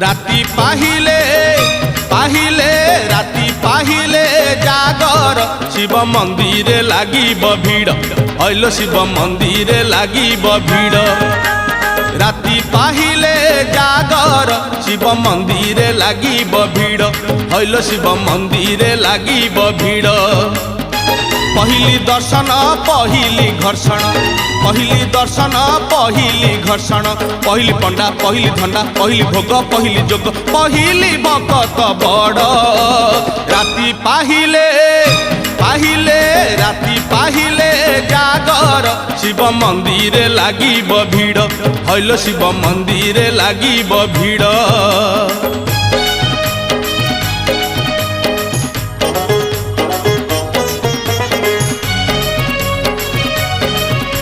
राति पाहिले पाहिले राति पाहिले जागर शिव मंदिर लागिब भीड़ हइलो शिव मंदिर लागिब भीड़ राति पाहिले जागर शिव मंदिर लागिब भीड़ हइलो शिव मंदिर लागिब भीड़ पहिली दर्शन पहिली घर्षण पहिली दर्शन पहिली घर्षण पहिली पंडा पहिली धंडा पहिली भोग पहिली जोग पहिली भक्त बड़ राति पाहिले पाहिले राति पाहिले जागर शिव मंदिर लागिब भीड़ हइलो शिव मंदिर लागिब भीड़।